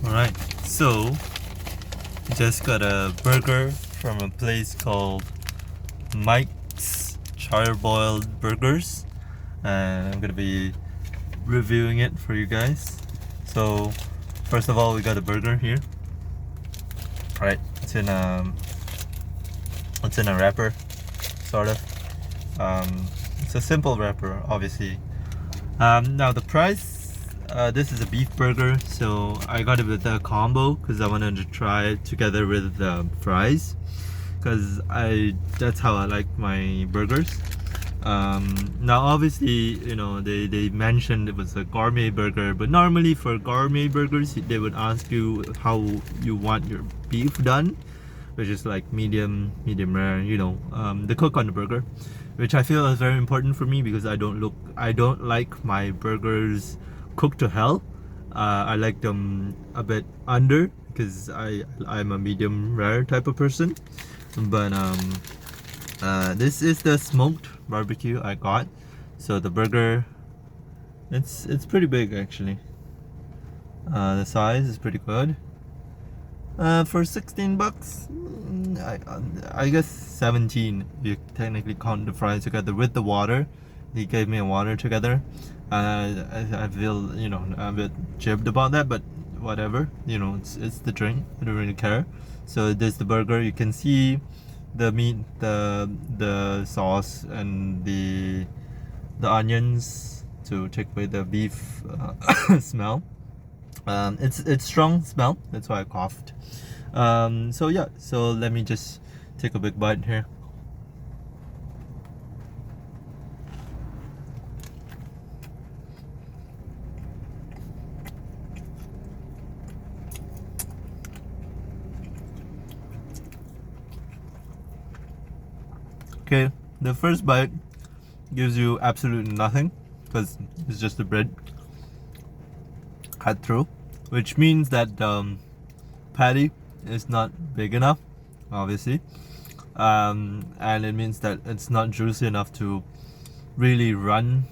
Alright, so just got a burger from a place called Mike's Charboiled Burgers, and I'm gonna be reviewing it for you guys. So first of all, we got a burger here. Alright, it's in a wrapper, sort of. It's a simple wrapper, obviously. Now the price. This is a beef burger, so I got it with a combo because I wanted to try it together with fries, because that's how I like my burgers. Now obviously, they mentioned it was a gourmet burger, but normally for gourmet burgers they would ask you how you want your beef done, which is like medium rare, the cook on the burger, which I feel is very important for me because I don't like my burgers cooked to hell. I like them a bit under because I'm a medium rare type of person. But this is the smoked barbecue I got. So the burger, it's pretty big actually. The size is pretty good. For 16 bucks, I guess 17 if you technically count the fries together with the water. He gave me a water together. I feel a bit jibbed about that, but whatever. It's the drink. I don't really care. So there's the burger. You can see the meat, the sauce, and the onions to take away the beef smell. It's strong smell. That's why I coughed. So yeah. So let me just take a big bite here. Okay, the first bite gives you absolutely nothing because it's just the bread cut through, which means that the patty is not big enough, obviously, and it means that it's not juicy enough to really run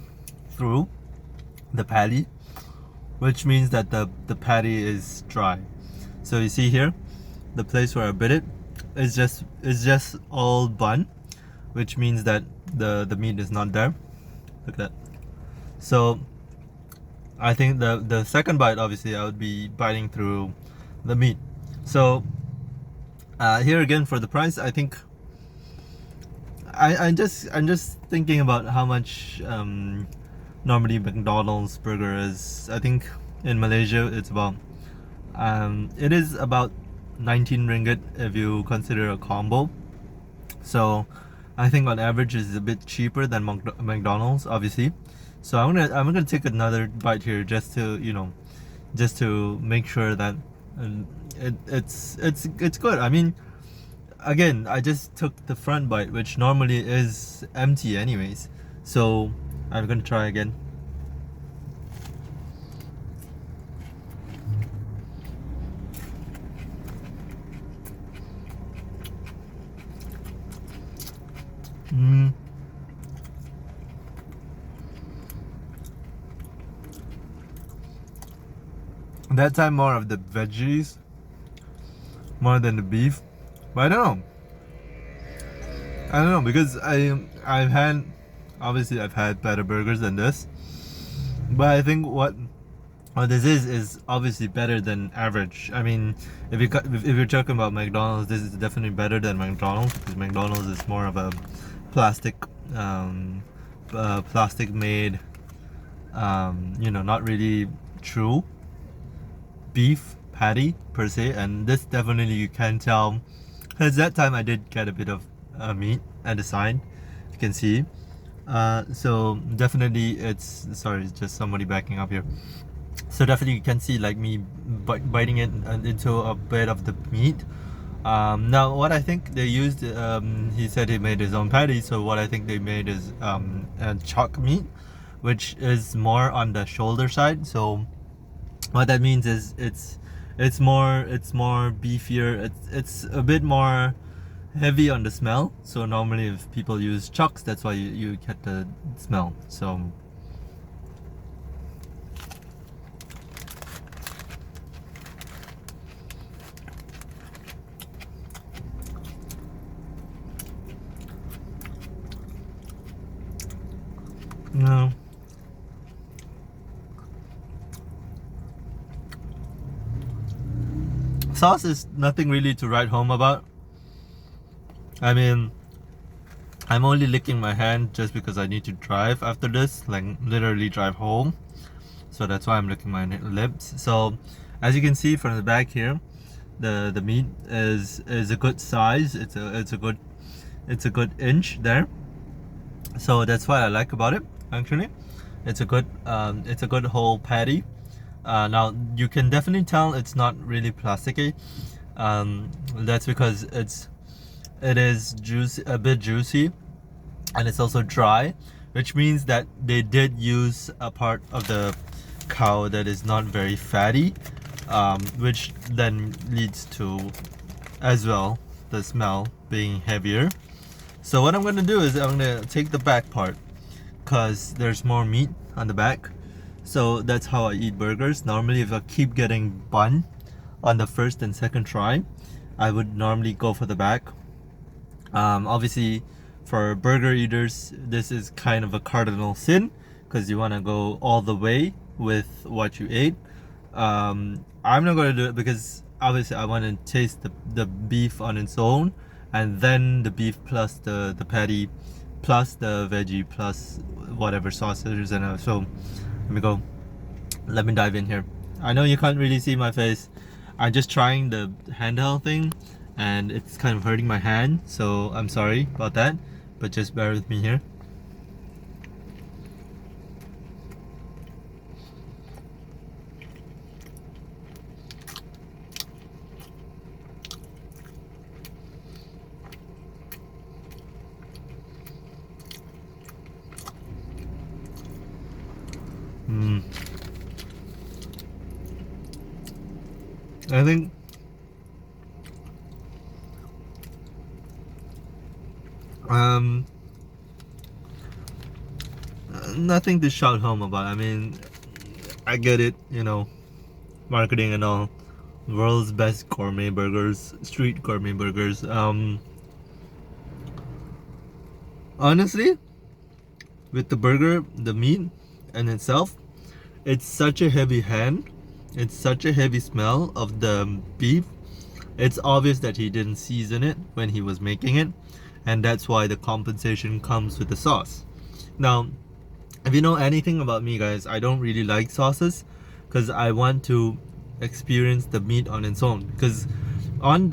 through the patty, which means that the patty is dry. So you see here, the place where I bit it is just all bun, which means that the meat is not there. Look at that. So I think the second bite, obviously I would be biting through the meat. So here again for the price, I think I'm just thinking about how much normally McDonald's burger is. I think in Malaysia it's about it is about 19 ringgit if you consider a combo. So I think on average is a bit cheaper than McDonald's, obviously. So I'm gonna take another bite here just to make sure that it's good. I mean, again, I just took the front bite, which normally is empty anyways. So I'm gonna try again. That time more of the veggies more than the beef, but I don't know because I've had better burgers than this, but I think what this is obviously better than average. I mean, if you're talking about McDonald's, this is definitely better than McDonald's because McDonald's is more of a plastic made not really true beef patty per se, and this definitely you can tell because that time I did get a bit of meat at the side, you can see. So definitely it's just somebody backing up here. So definitely you can see like me biting it into a bit of the meat. Now what I think they used, he said he made his own patty, so what I think they made is a chuck meat, which is more on the shoulder side. So what that means is it's more beefier. It's a bit more heavy on the smell. So normally if people use chucks, that's why you get the smell. So No. Sauce is nothing really to write home about. I mean, I'm only licking my hand just because I need to drive after this, like literally drive home. So that's why I'm licking my lips. So as you can see from the back here, the meat is a good size. It's a good inch there. So that's what I like about it. Actually, it's a good whole patty. Now you can definitely tell it's not really plasticky. That's because it is juicy, a bit juicy, and it's also dry, which means that they did use a part of the cow that is not very fatty, which then leads to as well the smell being heavier. So what I'm gonna do is I'm gonna take the back part because there's more meat on the back. So that's how I eat burgers. Normally if I keep getting bun on the first and second try, I would normally go for the back. Obviously for burger eaters, this is kind of a cardinal sin because you want to go all the way with what you ate. I'm not going to do it because obviously I want to taste the beef on its own, and then the beef plus the patty plus the veggie plus whatever sausages and so let me dive in here. I know you can't really see my face. I'm just trying the handheld thing and it's kind of hurting my hand, so I'm sorry about that, but just bear with me here. I think nothing to shout home about. I mean, I get it, marketing and all. World's best gourmet burgers, street gourmet burgers. Honestly, with the burger, the meat and itself, it's such a heavy hand. It's such a heavy smell of the beef. It's obvious that he didn't season it when he was making it, and that's why the compensation comes with the sauce. Now, if you know anything about me, guys, I don't really like sauces because I want to experience the meat on its own. Because on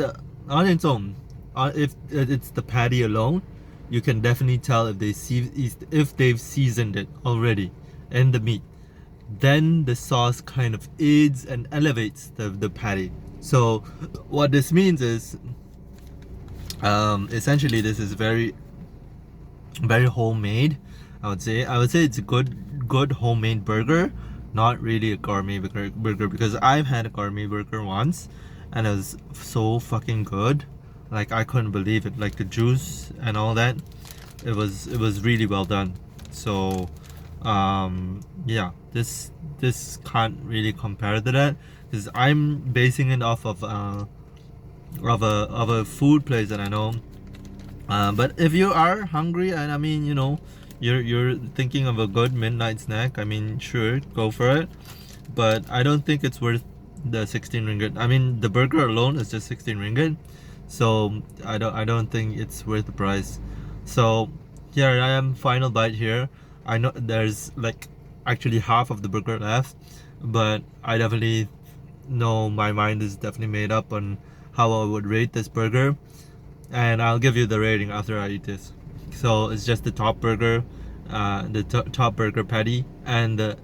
its own, if it's the patty alone, you can definitely tell if they've seasoned it already in the meat. Then the sauce kind of aids and elevates the patty. So what this means is, essentially, this is very very homemade. I would say it's a good homemade burger, not really a gourmet burger because I've had a gourmet burger once and it was so fucking good. Like I couldn't believe it. Like the juice and all that, it was really well done. So yeah, this can't really compare to that because I'm basing it off of a food place that I know. But if you are hungry and I mean, you're thinking of a good midnight snack, I mean, sure, go for it. But I don't think it's worth the 16 ringgit. I mean, the burger alone is just 16 ringgit. So I don't think it's worth the price. So here I am, final bite here. I know there's like actually half of the burger left, but I definitely know my mind is definitely made up on how I would rate this burger, and I'll give you the rating after I eat this. So it's just the top burger, the top burger patty, and the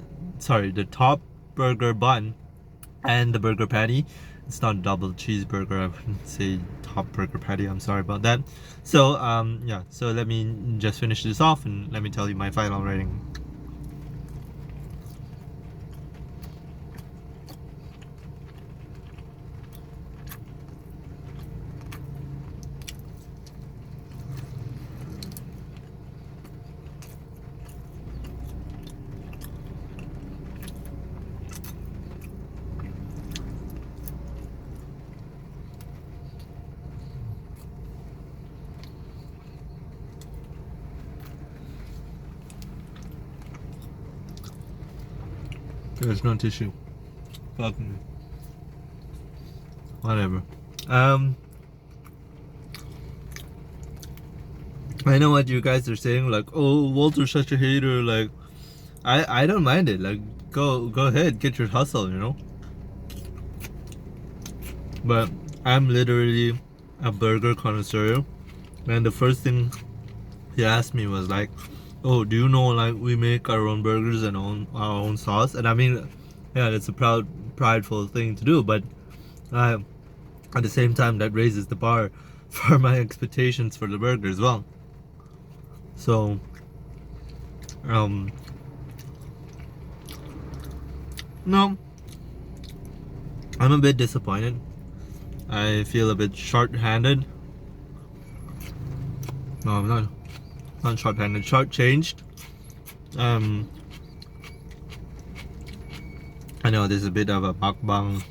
top burger bun, and the burger patty. It's not double cheeseburger. I wouldn't say top burger patty. I'm sorry about that. So yeah. So let me just finish this off and let me tell you my final rating. There's no tissue. Fucking whatever. I know what you guys are saying, like, oh, Walter's such a hater. Like, I don't mind it. Like, go ahead, get your hustle, you know. But I'm literally a burger connoisseur, and the first thing he asked me was like, oh, do you know, like, we make our own burgers and our own sauce? And I mean, yeah, it's a prideful thing to do, but at the same time, that raises the bar for my expectations for the burger as well. So no, I'm a bit disappointed. I feel a bit short-handed. No, I'm not short-handed, short-changed. I know this is a bit of a mukbang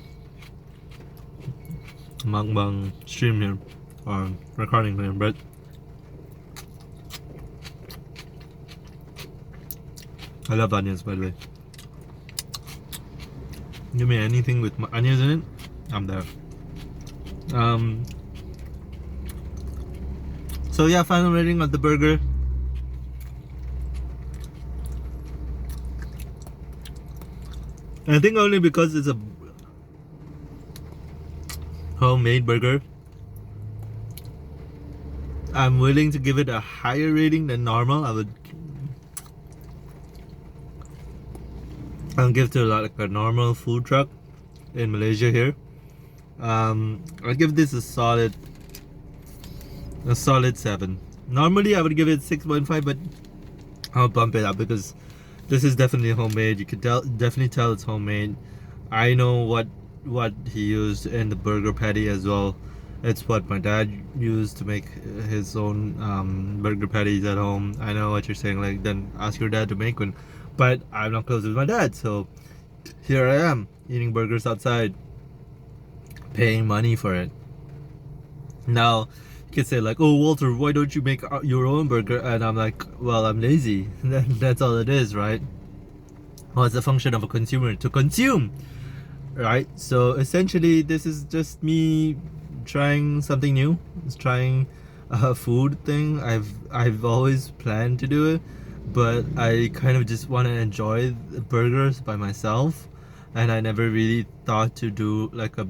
stream here, or recording here, but I love onions, by the way. Give me anything with onions in it, I'm there. So yeah, final rating of the burger. I think only because it's a homemade burger, I'm willing to give it a higher rating than normal. I'll give to like a normal food truck in Malaysia here. I'll give this a solid 7. Normally I would give it 6.5, but I'll bump it up because this is definitely homemade. You can definitely tell it's homemade. I know what he used in the burger patty as well. It's what my dad used to make his own burger patties at home. I know what you're saying, like, then ask your dad to make one. But I'm not close with my dad, so here I am eating burgers outside, paying money for it. Now you could say like, oh, Walter, why don't you make your own burger? And I'm like, well, I'm lazy. That's all it is, right? Well, it's a function of a consumer to consume, right? So essentially this is just me trying something new. It's trying a food thing. I've always planned to do it, but I kind of just want to enjoy the burgers by myself, and I never really thought to do like a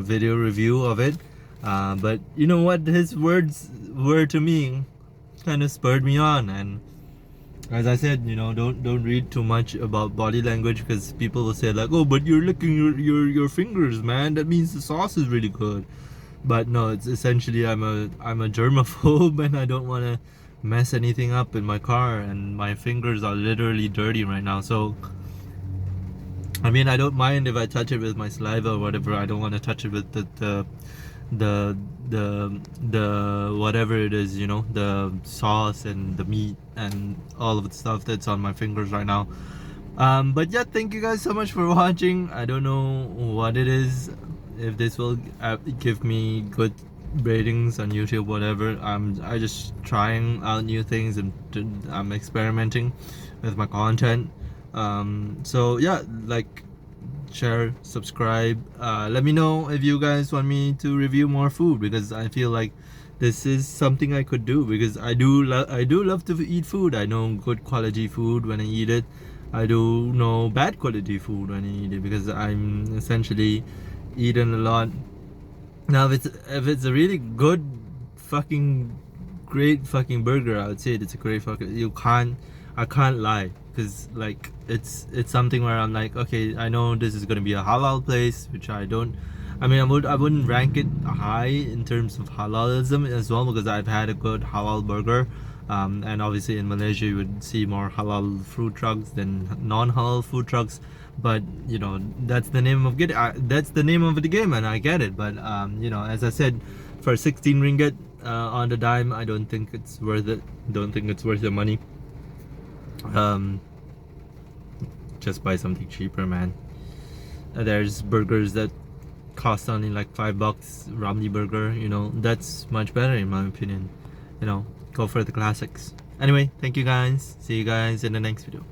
video review of it. But you know what his words were to me kind of spurred me on, and as I said, you know, don't read too much about body language, because people will say like, oh, but you're licking your fingers, man, that means the sauce is really good. But no, it's essentially I'm a germaphobe, and I don't want to mess anything up in my car, and my fingers are literally dirty right now. So I mean, I don't mind if I touch it with my saliva or whatever. I don't want to touch it with the whatever it is, you know, the sauce and the meat and all of the stuff that's on my fingers right now. But yeah, thank you guys so much for watching. I don't know what it is, if this will give me good ratings on YouTube, whatever. I just trying out new things, and I'm experimenting with my content. So yeah, like, share, subscribe. Let me know if you guys want me to review more food, because I feel like this is something I could do, because I do love to eat food. I know good quality food when I eat it. I do know bad quality food when I eat it, because I'm essentially eating a lot. Now if it's a really good fucking great fucking burger, I would say it's a great fucking, I can't lie, because like it's something where I'm like, okay, I know this is gonna be a halal place, which I wouldn't rank it high in terms of halalism as well, because I've had a good halal burger, and obviously in Malaysia you would see more halal food trucks than non-halal food trucks. But you know, that's the name of the game, and I get it. But you know, as I said, for 16 ringgit on the dime, I don't think it's worth it. Don't think it's worth the money. Just buy something cheaper, man. There's burgers that cost only like $5. Ramly burger, you know, that's much better in my opinion. You know, go for the classics. Anyway, thank you guys. See you guys in the next video.